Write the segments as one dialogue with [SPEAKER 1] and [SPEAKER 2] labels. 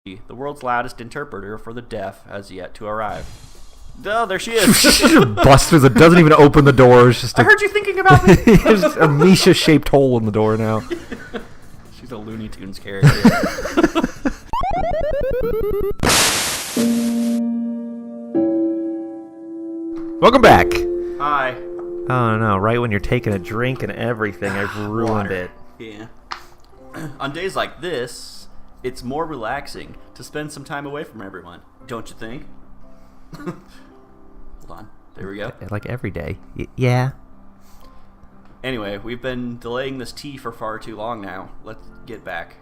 [SPEAKER 1] the world's loudest interpreter for the deaf, has yet to arrive. Oh, there she is.
[SPEAKER 2] She just busts through it, doesn't even open the door. It's just
[SPEAKER 1] I heard you thinking about me.
[SPEAKER 2] There's a Misha-shaped hole in the door now.
[SPEAKER 1] She's a Looney Tunes character.
[SPEAKER 2] Welcome back.
[SPEAKER 1] Hi.
[SPEAKER 2] Oh no, right when you're taking a drink and everything, I've ruined
[SPEAKER 1] Water.
[SPEAKER 2] it.
[SPEAKER 1] Yeah. On days like this, it's more relaxing to spend some time away from everyone, don't you think? Hold on. There we go.
[SPEAKER 2] Like every day. Yeah.
[SPEAKER 1] Anyway, we've been delaying this tea for far too long now. Let's get back.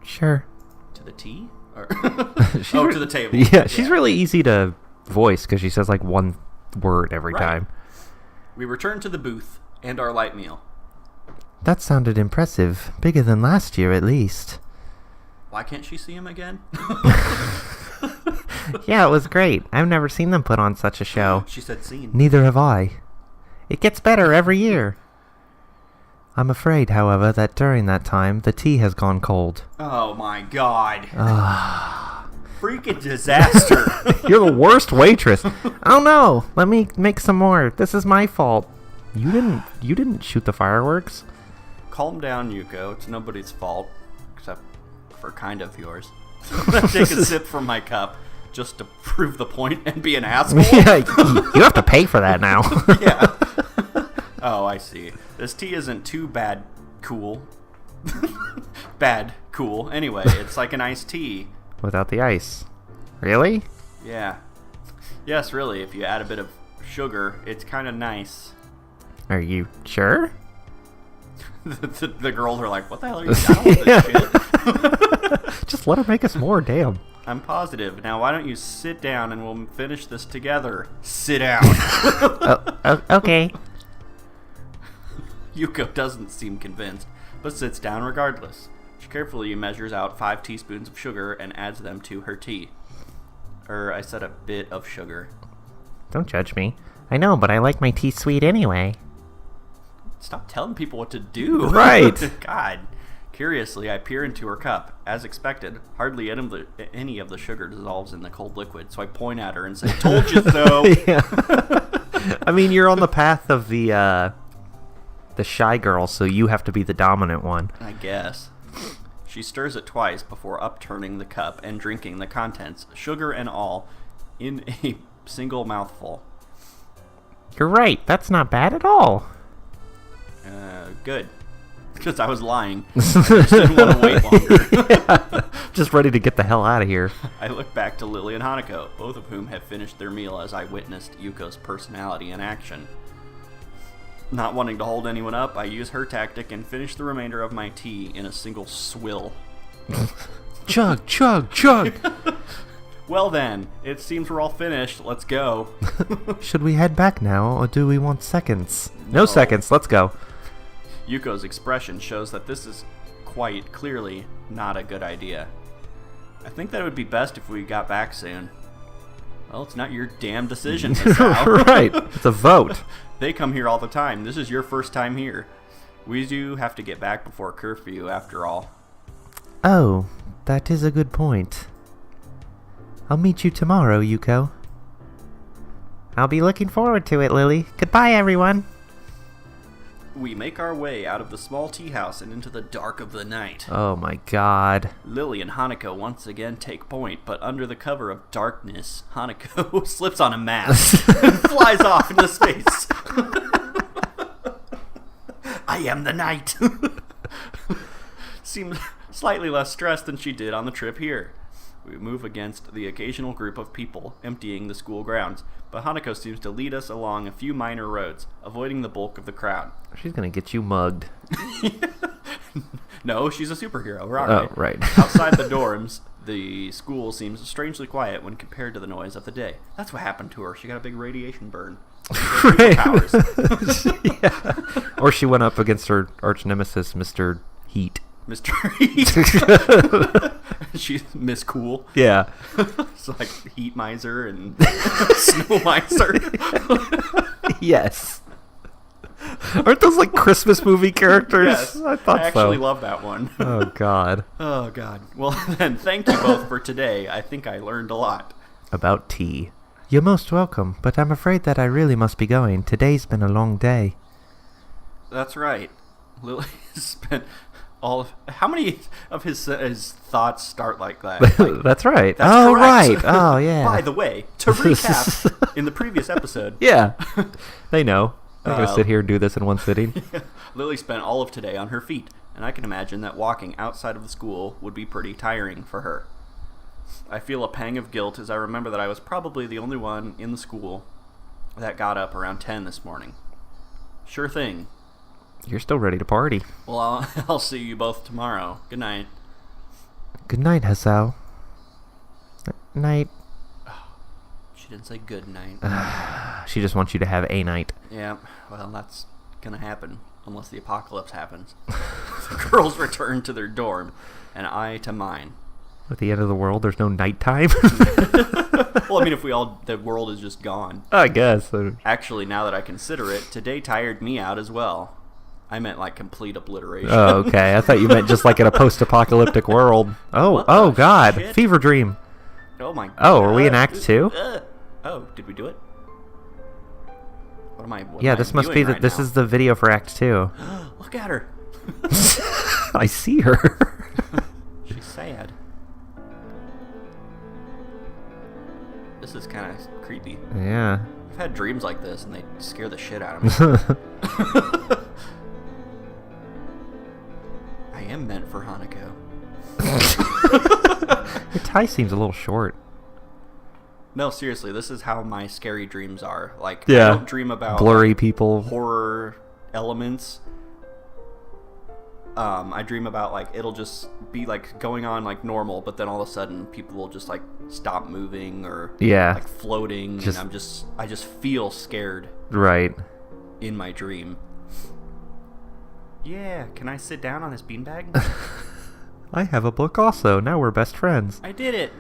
[SPEAKER 2] Sure.
[SPEAKER 1] To the tea? Or to the table.
[SPEAKER 2] Yeah, she's really easy to voice because she says like one word every time.
[SPEAKER 1] We return to the booth and our light meal.
[SPEAKER 2] That sounded impressive. Bigger than last year, at least.
[SPEAKER 1] Why can't she see him again?
[SPEAKER 2] Yeah, it was great. I've never seen them put on such a show.
[SPEAKER 1] She said seen.
[SPEAKER 2] Neither have I. It gets better every year. I'm afraid, however, that during that time, the tea has gone cold.
[SPEAKER 1] Oh my god. Freaking disaster.
[SPEAKER 2] You're the worst waitress. Oh no, let me make some more. This is my fault. You didn't shoot the fireworks.
[SPEAKER 1] Calm down, Yuko. It's nobody's fault. Except for kind of yours. Take a sip from my cup just to prove the point and be an asshole.
[SPEAKER 2] Yeah, you have to pay for that now.
[SPEAKER 1] Yeah. Oh, I see. This tea isn't too bad cool. Bad cool. Anyway, it's like an iced tea.
[SPEAKER 2] Without the ice. Really?
[SPEAKER 1] Yeah. Yes, really. If you add a bit of sugar, it's kind of nice.
[SPEAKER 2] Are you sure?
[SPEAKER 1] The girls are like, what the hell are you down with this shit?
[SPEAKER 2] Just let her make us more, damn.
[SPEAKER 1] I'm positive. Now, why don't you sit down and we'll finish this together? Sit down.
[SPEAKER 2] Okay.
[SPEAKER 1] Yuko doesn't seem convinced, but sits down regardless. She carefully measures out 5 teaspoons of sugar and adds them to her tea. I said a bit of sugar.
[SPEAKER 2] Don't judge me. I know, but I like my tea sweet anyway.
[SPEAKER 1] Stop telling people what to do.
[SPEAKER 2] Right.
[SPEAKER 1] God. Curiously, I peer into her cup. As expected, hardly any of the sugar dissolves in the cold liquid, so I point at her and say, told you so.
[SPEAKER 2] Yeah. I mean, you're on the path of the shy girl, so you have to be the dominant one.
[SPEAKER 1] I guess. She stirs it twice before upturning the cup and drinking the contents, sugar and all, in a single mouthful.
[SPEAKER 2] You're right. That's not bad at all.
[SPEAKER 1] Good. Because I was lying. I just didn't want to wait longer.
[SPEAKER 2] Yeah. Just ready to get the hell out of here.
[SPEAKER 1] I look back to Lily and Hanako, both of whom have finished their meal as I witnessed Yuko's personality in action. Not wanting to hold anyone up, I use her tactic and finish the remainder of my tea in a single swill.
[SPEAKER 2] Chug, chug, chug.
[SPEAKER 1] Well then, it seems we're all finished. Let's go.
[SPEAKER 2] Should we head back now, or do we want seconds? No seconds, let's go.
[SPEAKER 1] Yuko's expression shows that this is quite clearly not a good idea. I think that it would be best if we got back soon. Well, it's not your damn decision, Hisao.
[SPEAKER 2] Right, it's a vote.
[SPEAKER 1] They come here all the time. This is your first time here. We do have to get back before curfew, after all.
[SPEAKER 2] Oh, that is a good point. I'll meet you tomorrow, Yuko. I'll be looking forward to it, Lily. Goodbye, everyone.
[SPEAKER 1] We make our way out of the small tea house and into the dark of the night.
[SPEAKER 2] Oh my god.
[SPEAKER 1] Lily and Hanako once again take point, but under the cover of darkness, Hanako slips on a mask and flies off into space. I am the night. Seems slightly less stressed than she did on the trip here. We move against the occasional group of people emptying the school grounds, but Hanako seems to lead us along a few minor roads, avoiding the bulk of the crowd.
[SPEAKER 2] She's gonna get you mugged.
[SPEAKER 1] No, she's a superhero. We're all
[SPEAKER 2] Oh,
[SPEAKER 1] right.
[SPEAKER 2] right.
[SPEAKER 1] Outside the dorms, the school seems strangely quiet when compared to the noise of the day. That's what happened to her. She got a big radiation burn.
[SPEAKER 2] Right.
[SPEAKER 1] Powers.
[SPEAKER 2] Yeah. Or she went up against her arch nemesis, Mr. Heat.
[SPEAKER 1] Mr. Heat. She's Miss Cool.
[SPEAKER 2] Yeah.
[SPEAKER 1] It's like Heat Miser and Snow Miser.
[SPEAKER 2] Yes. Aren't those like Christmas movie characters?
[SPEAKER 1] Yes,
[SPEAKER 2] I thought
[SPEAKER 1] I actually
[SPEAKER 2] so.
[SPEAKER 1] love that one.
[SPEAKER 2] Oh, God.
[SPEAKER 1] Oh, God. Well, then, thank you both for today. I think I learned a lot.
[SPEAKER 2] About tea. You're most welcome, but I'm afraid that I really must be going. Today's been a long day.
[SPEAKER 1] That's right. Lily spent all of... How many of his thoughts start like that? Like,
[SPEAKER 2] That's right.
[SPEAKER 1] that's
[SPEAKER 2] oh,
[SPEAKER 1] correct.
[SPEAKER 2] right. Oh, yeah.
[SPEAKER 1] By the way, to recap, in the previous episode...
[SPEAKER 2] Yeah. They know. I'm going to sit here and do this in one sitting.
[SPEAKER 1] Lily spent all of today on her feet, and I can imagine that walking outside of the school would be pretty tiring for her. I feel a pang of guilt as I remember that I was probably the only one in the school that got up around 10 this morning. Sure thing.
[SPEAKER 2] You're still ready to party.
[SPEAKER 1] Well, I'll see you both tomorrow. Good night.
[SPEAKER 2] Good night, Hisao. Night.
[SPEAKER 1] She didn't say good night.
[SPEAKER 2] She just wants you to have a night.
[SPEAKER 1] Yeah, well, that's gonna happen, unless the apocalypse happens. The girls return to their dorm, and I to mine.
[SPEAKER 2] At the end of the world, there's no nighttime?
[SPEAKER 1] Well, I mean, if the world is just gone.
[SPEAKER 2] I guess.
[SPEAKER 1] Actually, now that I consider it, today tired me out as well. I meant like complete obliteration.
[SPEAKER 2] Oh, okay. I thought you meant just like in a post-apocalyptic world. Oh,
[SPEAKER 1] What
[SPEAKER 2] oh
[SPEAKER 1] the
[SPEAKER 2] God.
[SPEAKER 1] shit?
[SPEAKER 2] Fever dream.
[SPEAKER 1] Oh my god.
[SPEAKER 2] Oh, are we in Act 2?
[SPEAKER 1] Oh, did we do it? What am I? What
[SPEAKER 2] Yeah,
[SPEAKER 1] am I
[SPEAKER 2] this must be
[SPEAKER 1] viewing
[SPEAKER 2] the.
[SPEAKER 1] right
[SPEAKER 2] This
[SPEAKER 1] now?
[SPEAKER 2] is the video for Act 2.
[SPEAKER 1] Look at her.
[SPEAKER 2] I see her.
[SPEAKER 1] She's sad. This is kind of creepy.
[SPEAKER 2] Yeah.
[SPEAKER 1] I've had dreams like this, and they scare the shit out of me. I am meant for Hanako.
[SPEAKER 2] Your tie seems a little short.
[SPEAKER 1] No, seriously, this is how my scary dreams are. Like,
[SPEAKER 2] Yeah.
[SPEAKER 1] I don't dream about
[SPEAKER 2] Blurry people.
[SPEAKER 1] horror elements. I dream about like it'll just be like going on like normal, but then all of a sudden people will just like stop moving or
[SPEAKER 2] Yeah.
[SPEAKER 1] like floating,
[SPEAKER 2] Just-
[SPEAKER 1] and I just feel scared
[SPEAKER 2] Right.
[SPEAKER 1] in my dream. Yeah, can I sit down on this beanbag?
[SPEAKER 2] I have a book also. Now we're best friends.
[SPEAKER 1] I did it.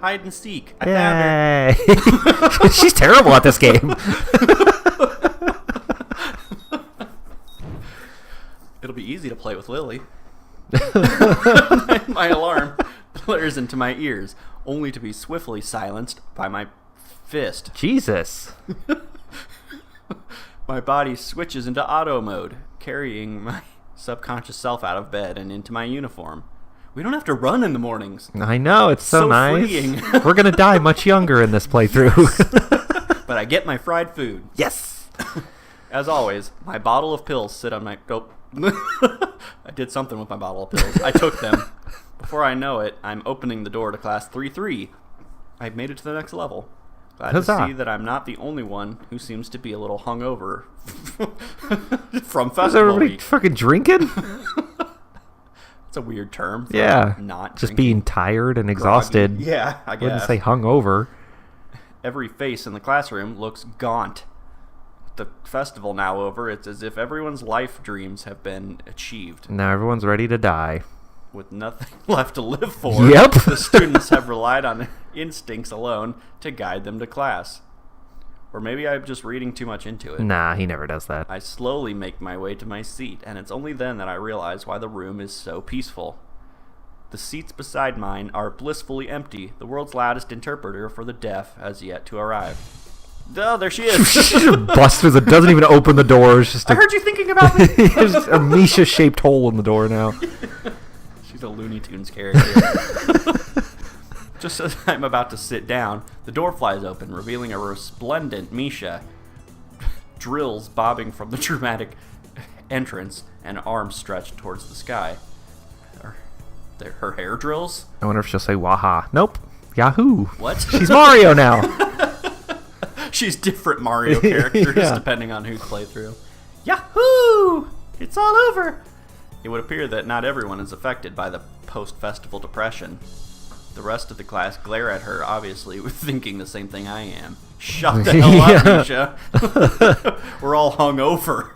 [SPEAKER 1] Hide and seek. I found her.
[SPEAKER 2] Yay! She's terrible at this game.
[SPEAKER 1] It'll be easy to play with Lily. My alarm blares into my ears, only to be swiftly silenced by my fist.
[SPEAKER 2] Jesus.
[SPEAKER 1] My body switches into auto mode, carrying my subconscious self out of bed and into my uniform. We don't have to run in the mornings.
[SPEAKER 2] I know, it's so nice.
[SPEAKER 1] freeing.
[SPEAKER 2] We're gonna die much younger in this playthrough.
[SPEAKER 1] But I get my fried food.
[SPEAKER 2] Yes.
[SPEAKER 1] As always, my bottle of pills sit on my... Oh. I did something with my bottle of pills. I took them. Before I know it, I'm opening the door to class 3-3. I've made it to the next level. Glad
[SPEAKER 2] Huzzah.
[SPEAKER 1] to see that I'm not the only one who seems to be a little hungover from
[SPEAKER 2] Is
[SPEAKER 1] festival
[SPEAKER 2] everybody
[SPEAKER 1] week.
[SPEAKER 2] fucking drinking?
[SPEAKER 1] It's a weird term. For
[SPEAKER 2] Yeah.
[SPEAKER 1] not
[SPEAKER 2] Just
[SPEAKER 1] drinking.
[SPEAKER 2] being tired and exhausted.
[SPEAKER 1] Groggy. Yeah, I guess.
[SPEAKER 2] Wouldn't say hungover.
[SPEAKER 1] Every face in the classroom looks gaunt. With the festival now over, it's as if everyone's life dreams have been achieved.
[SPEAKER 2] Now everyone's ready to die.
[SPEAKER 1] With nothing left to live for,
[SPEAKER 2] Yep.
[SPEAKER 1] the students have relied on instincts alone to guide them to class. Or maybe I'm just reading too much into it.
[SPEAKER 2] Nah, he never does that.
[SPEAKER 1] I slowly make my way to my seat, and it's only then that I realize why the room is so peaceful. The seats beside mine are blissfully empty. The world's loudest interpreter for the deaf has yet to arrive. Oh, there she is.
[SPEAKER 2] She just busts through the... Doesn't even open the door. It's just
[SPEAKER 1] I heard you thinking about me.
[SPEAKER 2] There's a Misha-shaped hole in the door now.
[SPEAKER 1] She's a Looney Tunes character. Just as I'm about to sit down, the door flies open, revealing a resplendent Misha. Drills bobbing from the dramatic entrance and arms stretched towards the sky. Her hair drills?
[SPEAKER 2] I wonder if she'll say Waha. Nope. Yahoo.
[SPEAKER 1] What?
[SPEAKER 2] She's Mario now.
[SPEAKER 1] She's different Mario characters
[SPEAKER 2] Yeah.
[SPEAKER 1] depending on whose playthrough. Yahoo! It's all over! It would appear that not everyone is affected by the post-festival depression. The rest of the class glare at her, obviously, with thinking the same thing I am. Shut the hell up,
[SPEAKER 2] Yeah.
[SPEAKER 1] Misha. We're all hungover.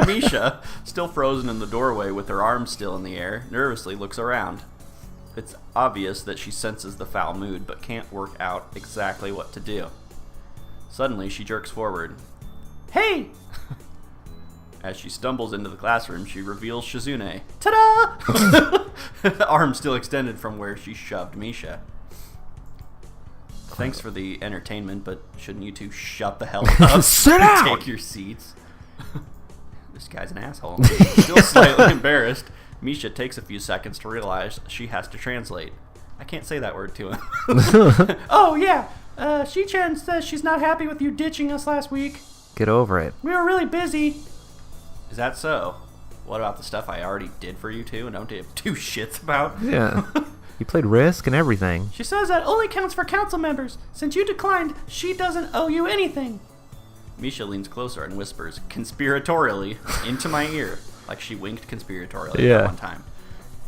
[SPEAKER 1] Misha, still frozen in the doorway with her arms still in the air, nervously looks around. It's obvious that she senses the foul mood, but can't work out exactly what to do. Suddenly, she jerks forward. Hey! As she stumbles into the classroom, she reveals Shizune. Ta-da! The arm still extended from where she shoved Misha. Thanks for the entertainment, but shouldn't you two shut the hell up?
[SPEAKER 2] Sit down!
[SPEAKER 1] Take your seats. This guy's an asshole. Still slightly embarrassed, Misha takes a few seconds to realize she has to translate. I can't say that word to him. Oh, yeah. Shi-chan says she's not happy with you ditching us last week.
[SPEAKER 2] Get over it.
[SPEAKER 1] We were really busy. Is that so? What about the stuff I already did for you two and don't give two shits about?
[SPEAKER 2] Yeah. You played Risk and everything.
[SPEAKER 1] She says that only counts for council members. Since you declined, she doesn't owe you anything. Misha leans closer and whispers conspiratorially into my ear, like she winked conspiratorially at one time.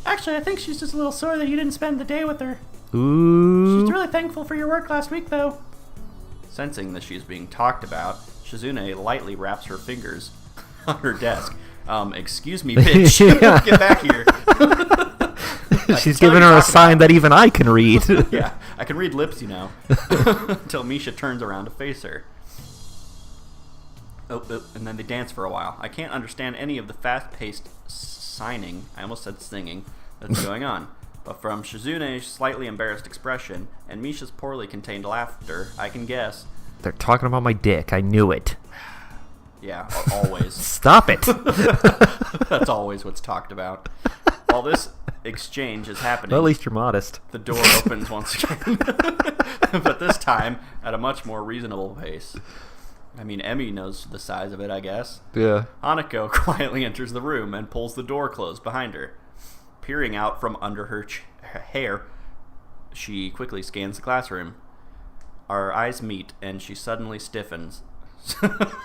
[SPEAKER 1] Actually, I think she's just a little sore that you didn't spend the day with her.
[SPEAKER 2] Ooh.
[SPEAKER 1] She's really thankful for your work last week, though. Sensing that she's being talked about, Shizune lightly wraps her fingers on her desk. Excuse me, bitch. Get back here.
[SPEAKER 2] She's giving her a sign that even I can read.
[SPEAKER 1] Yeah, I can read lips, you know. Until Misha turns around to face her. Oh, and then they dance for a while. I can't understand any of the fast-paced signing, I almost said singing, that's going on. But from Shizune's slightly embarrassed expression and Misha's poorly contained laughter, I can guess.
[SPEAKER 2] They're talking about my dick. I knew it.
[SPEAKER 1] Yeah, always.
[SPEAKER 2] Stop it.
[SPEAKER 1] That's always what's talked about. While this exchange is happening,
[SPEAKER 2] Well, at least you're modest.
[SPEAKER 1] the door opens once again. But this time at a much more reasonable pace. I mean, Emmy knows the size of it, I guess.
[SPEAKER 2] Yeah.
[SPEAKER 1] Hanako quietly enters the room and pulls the door closed behind her. Peering out from under her hair, she quickly scans the classroom. Our eyes meet, and she suddenly stiffens.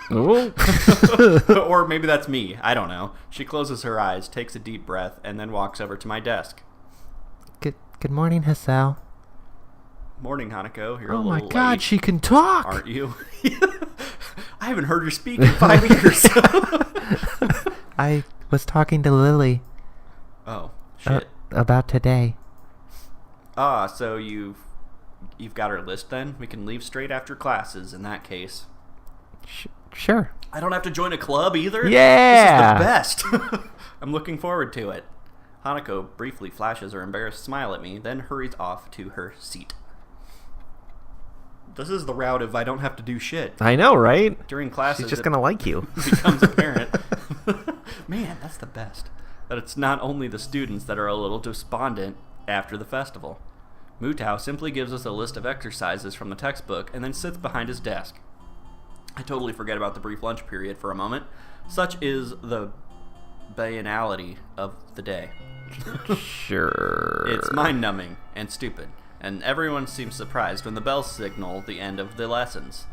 [SPEAKER 1] Or maybe that's me. I don't know. She closes her eyes, takes a deep breath, and then walks over to my desk.
[SPEAKER 2] Good morning, Hisao.
[SPEAKER 1] Morning, Hanako. You're
[SPEAKER 2] Oh
[SPEAKER 1] a
[SPEAKER 2] my
[SPEAKER 1] little
[SPEAKER 2] god,
[SPEAKER 1] late,
[SPEAKER 2] she can talk!
[SPEAKER 1] aren't you? I haven't heard her speak in 5 years.
[SPEAKER 2] I was talking to Lily.
[SPEAKER 1] Oh, shit.
[SPEAKER 2] About today.
[SPEAKER 1] So you've got her list then? We can leave straight after classes in that case.
[SPEAKER 2] Sure.
[SPEAKER 1] I don't have to join a club either?
[SPEAKER 2] Yeah!
[SPEAKER 1] This is the best. I'm looking forward to it. Hanako briefly flashes her embarrassed smile at me, then hurries off to her seat. This is the route of I don't have to do shit.
[SPEAKER 2] I know, right?
[SPEAKER 1] During classes,
[SPEAKER 2] She's just gonna like you.
[SPEAKER 1] becomes apparent. Man, that's the best. That it's not only the students that are a little despondent after the festival. Mutao simply gives us a list of exercises from the textbook and then sits behind his desk. I totally forget about the brief lunch period for a moment. Such is the banality of the day.
[SPEAKER 2] Sure.
[SPEAKER 1] It's mind-numbing and stupid, and everyone seems surprised when the bells signal the end of the lessons.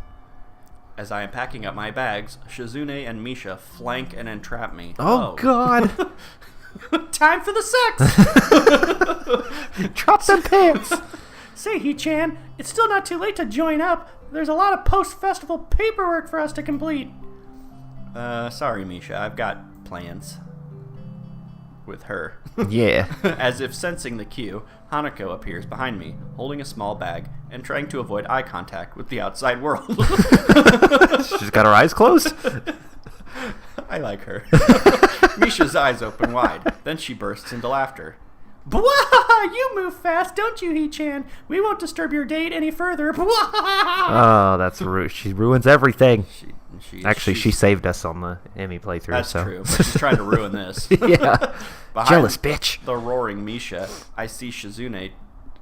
[SPEAKER 1] As I am packing up my bags, Shizune and Misha flank and entrap me.
[SPEAKER 2] Oh, God.
[SPEAKER 1] Time for the sex!
[SPEAKER 2] Drop them pants!
[SPEAKER 1] Say, He-chan, it's still not too late to join up. There's a lot of post-festival paperwork for us to complete. Sorry, Misha, I've got plans. With her.
[SPEAKER 2] Yeah.
[SPEAKER 1] As if sensing the cue, Hanako appears behind me, holding a small bag and trying to avoid eye contact with the outside world.
[SPEAKER 2] She's got her eyes closed.
[SPEAKER 1] I like her. Misha's eyes open wide. Then she bursts into laughter. Bwah! You move fast, don't you, He-chan? We won't disturb your date any further. Bwah!
[SPEAKER 2] Oh, that's rude. She ruins everything.
[SPEAKER 1] Actually,
[SPEAKER 2] she saved us on the Emmy playthrough.
[SPEAKER 1] That's true, but she's trying to ruin this.
[SPEAKER 2] Yeah.
[SPEAKER 1] Behind
[SPEAKER 2] Jealous bitch.
[SPEAKER 1] The roaring Misha, I see Shizune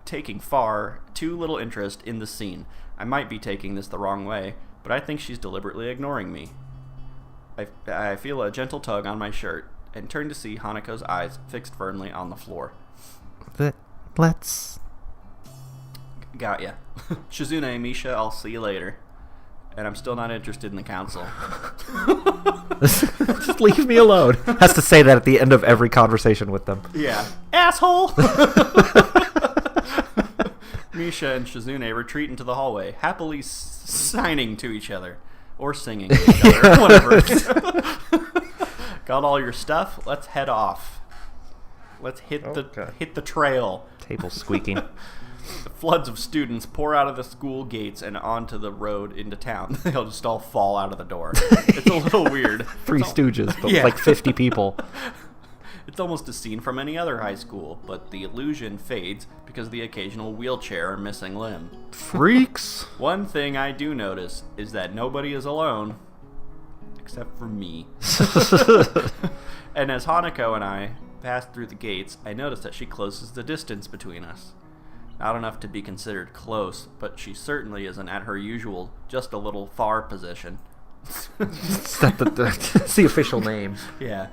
[SPEAKER 1] taking far too little interest in the scene. I might be taking this the wrong way, but I think she's deliberately ignoring me. I feel a gentle tug on my shirt and turn to see Hanako's eyes fixed firmly on the floor.
[SPEAKER 2] Let's...
[SPEAKER 1] Got ya. Shizune, Misha, I'll see you later. And I'm still not interested in the council.
[SPEAKER 2] Just leave me alone. Has to say that at the end of every conversation with them.
[SPEAKER 1] Yeah. Asshole! Misha and Shizune retreat into the hallway, happily signing to each other. Or singing to each other. Whatever. Got all your stuff? Let's head off. Let's hit the trail.
[SPEAKER 2] Table squeaking.
[SPEAKER 1] Floods of students pour out of the school gates and onto the road into town. They'll just all fall out of the door. It's a little weird.
[SPEAKER 2] Three Stooges, but like 50 people.
[SPEAKER 1] It's almost a scene from any other high school, but the illusion fades because of the occasional wheelchair or missing limb.
[SPEAKER 2] Freaks!
[SPEAKER 1] One thing I do notice is that nobody is alone, except for me. And as Hanako and I pass through the gates, I notice that she closes the distance between us. Not enough to be considered close, but she certainly isn't at her usual, just a little far position.
[SPEAKER 2] That's the official name.
[SPEAKER 1] Yeah.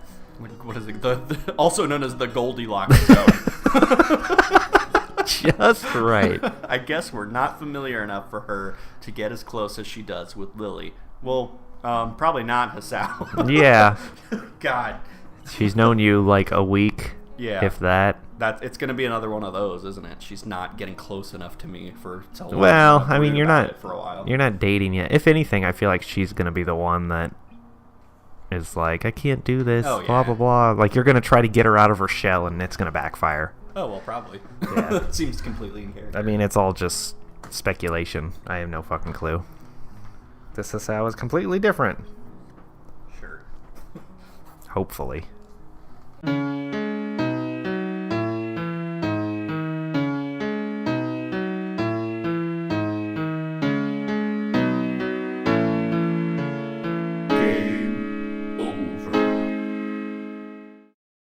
[SPEAKER 1] What is it? Also known as the Goldilocks zone.
[SPEAKER 2] Just right.
[SPEAKER 1] I guess we're not familiar enough for her to get as close as she does with Lily. Well, probably not Hisao.
[SPEAKER 2] Yeah.
[SPEAKER 1] God.
[SPEAKER 2] She's known you like a week, if that.
[SPEAKER 1] It's going to be another one of those, isn't it? She's not getting close enough to me for so long.
[SPEAKER 2] Well, I mean, you're
[SPEAKER 1] not
[SPEAKER 2] dating yet. If anything, I feel like she's going to be the one that is like, I can't do this, blah, blah, blah. Like, you're going to try to get her out of her shell, and it's going to backfire.
[SPEAKER 1] Oh, well, probably.
[SPEAKER 2] Yeah.
[SPEAKER 1] It seems completely in character.
[SPEAKER 2] I mean, it's all just speculation. I have no fucking clue. This Hisao is completely different.
[SPEAKER 1] Sure.
[SPEAKER 2] Hopefully.